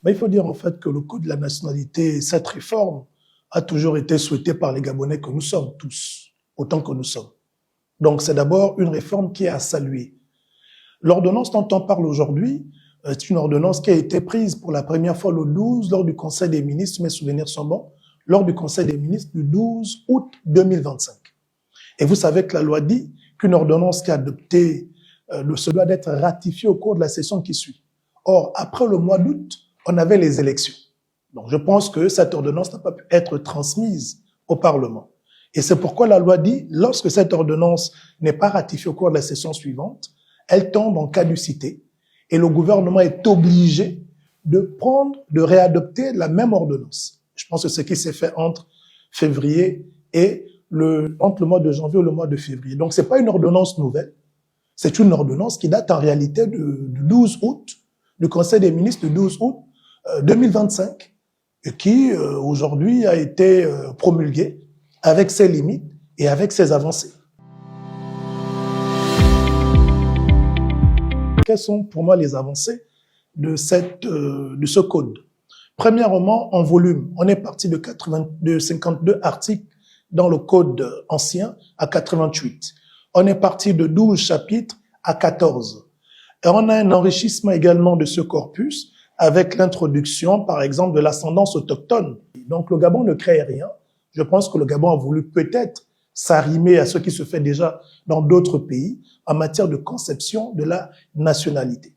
Il faut dire en fait que le code de la nationalité, cette réforme, a toujours été souhaitée par les Gabonais que nous sommes tous, autant que nous sommes. Donc c'est d'abord une réforme qui est à saluer. L'ordonnance dont on parle aujourd'hui, c'est une ordonnance qui a été prise pour la première fois le 12 lors du Conseil des ministres, si mes souvenirs sont bons, lors du Conseil des ministres du 12 août 2025. Et vous savez que la loi dit qu'une ordonnance qui est adoptée se doit d'être ratifiée au cours de la session qui suit. Or, après le mois d'août, on avait les élections. Donc je pense que cette ordonnance n'a pas pu être transmise au Parlement. Et c'est pourquoi la loi dit, lorsque cette ordonnance n'est pas ratifiée au cours de la session suivante, elle tombe en caducité et le gouvernement est obligé de réadopter la même ordonnance. Je pense que c'est ce qui s'est fait entre février et entre le mois de janvier et le mois de février. Donc c'est pas une ordonnance nouvelle, c'est une ordonnance qui date en réalité du 12 août, du Conseil des ministres du 12 août 2025, et qui aujourd'hui a été promulguée avec ses limites et avec ses avancées. Quelles sont pour moi les avancées de ce code? Premièrement, en volume, on est parti de 52 articles dans le code ancien à 88. On est parti de 12 chapitres à 14. Et on a un enrichissement également de ce corpus avec l'introduction, par exemple, de l'ascendance autochtone. Donc le Gabon ne crée rien. Je pense que le Gabon a voulu peut-être s'arrimer à ce qui se fait déjà dans d'autres pays en matière de conception de la nationalité.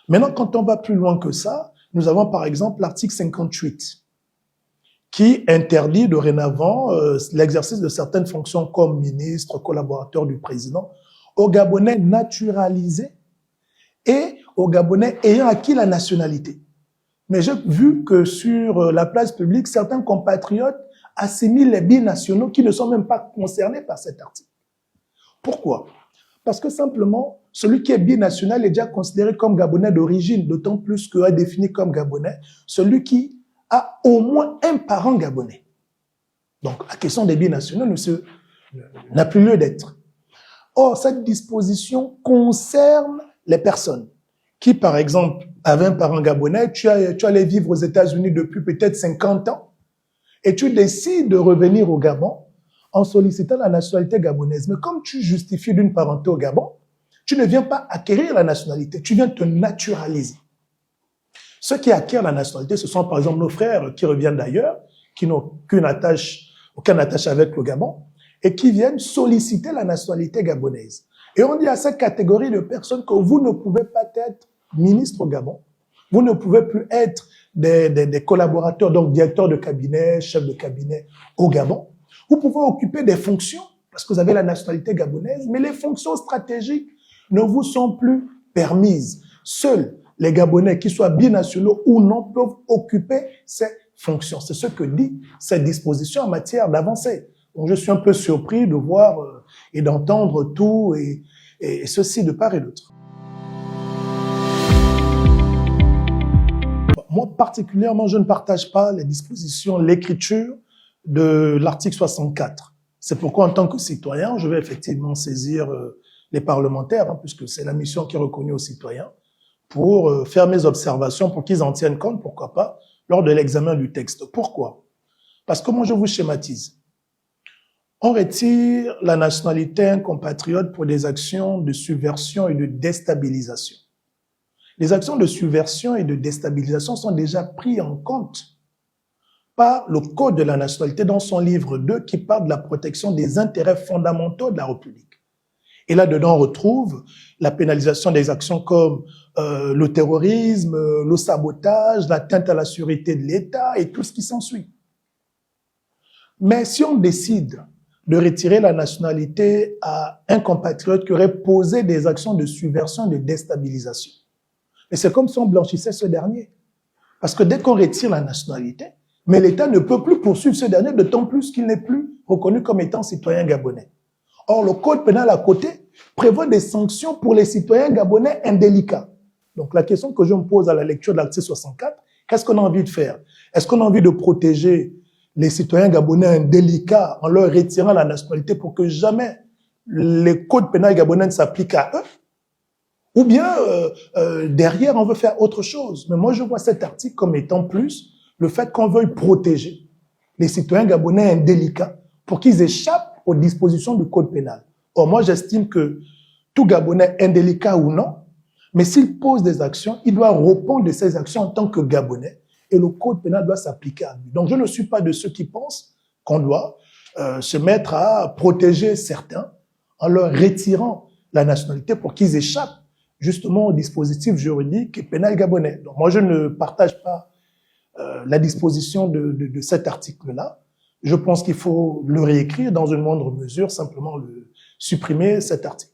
Maintenant, quand on va plus loin que ça, nous avons par exemple l'article 58 qui interdit dorénavant l'exercice de certaines fonctions comme ministre, collaborateur du président, aux Gabonais naturalisés et aux Gabonais ayant acquis la nationalité. Mais j'ai vu que sur la place publique, certains compatriotes assimilent les binationaux qui ne sont même pas concernés par cet article. Pourquoi? Parce que simplement, celui qui est binational est déjà considéré comme Gabonais d'origine, d'autant plus qu'il est défini comme Gabonais, celui qui a au moins un parent Gabonais. Donc, la question des binationaux n'a plus lieu d'être. Or, cette disposition concerne les personnes qui, par exemple, avaient un parent Gabonais, tu allais vivre aux États-Unis depuis peut-être 50 ans, et tu décides de revenir au Gabon en sollicitant la nationalité gabonaise. Mais comme tu justifies d'une parenté au Gabon, tu ne viens pas acquérir la nationalité, tu viens te naturaliser. Ceux qui acquièrent la nationalité, ce sont par exemple nos frères qui reviennent d'ailleurs, qui n'ont aucun attache avec le Gabon, et qui viennent solliciter la nationalité gabonaise. Et on dit à cette catégorie de personnes que vous ne pouvez pas être ministre au Gabon, vous ne pouvez plus être des collaborateurs, donc directeurs de cabinet, chefs de cabinet au Gabon. Vous pouvez occuper des fonctions, parce que vous avez la nationalité gabonaise, mais les fonctions stratégiques ne vous sont plus permises. Seuls les Gabonais, qui soient binationaux ou non, peuvent occuper ces fonctions. C'est ce que dit cette disposition en matière d'avancée. Donc je suis un peu surpris de voir et d'entendre tout et ceci de part et d'autre. Moi, particulièrement, je ne partage pas les dispositions, l'écriture de l'article 64. C'est pourquoi, en tant que citoyen, je vais effectivement saisir les parlementaires, puisque c'est la mission qui est reconnue aux citoyens, pour faire mes observations, pour qu'ils en tiennent compte, pourquoi pas, lors de l'examen du texte. Pourquoi? Parce que moi, je vous schématise. On retire la nationalité à un compatriote pour des actions de subversion et de déstabilisation. Les actions de subversion et de déstabilisation sont déjà prises en compte par le Code de la nationalité dans son livre 2 qui parle de la protection des intérêts fondamentaux de la République. Et là-dedans, on retrouve la pénalisation des actions comme le terrorisme, le sabotage, l'atteinte à la sûreté de l'État et tout ce qui s'ensuit. Mais si on décide de retirer la nationalité à un compatriote qui aurait posé des actions de subversion et de déstabilisation, et c'est comme si on blanchissait ce dernier. Parce que dès qu'on retire la nationalité, mais l'État ne peut plus poursuivre ce dernier, d'autant plus qu'il n'est plus reconnu comme étant citoyen gabonais. Or, le code pénal à côté prévoit des sanctions pour les citoyens gabonais indélicats. Donc, la question que je me pose à la lecture de l'article 64, qu'est-ce qu'on a envie de faire? Est-ce qu'on a envie de protéger les citoyens gabonais indélicats en leur retirant la nationalité pour que jamais les codes pénals gabonais ne s'appliquent à eux? Ou bien, derrière, on veut faire autre chose. Mais moi, je vois cet article comme étant plus le fait qu'on veuille protéger les citoyens gabonais indélicats pour qu'ils échappent aux dispositions du code pénal. Or, moi, j'estime que tout Gabonais, indélicat ou non, mais s'il pose des actions, il doit répondre de ces actions en tant que Gabonais et le code pénal doit s'appliquer à lui. Donc, je ne suis pas de ceux qui pensent qu'on doit se mettre à protéger certains en leur retirant la nationalité pour qu'ils échappent justement au dispositif juridique et pénal gabonais. Donc, moi, je ne partage pas la disposition de cet article-là. Je pense qu'il faut le réécrire dans une moindre mesure, simplement le supprimer cet article.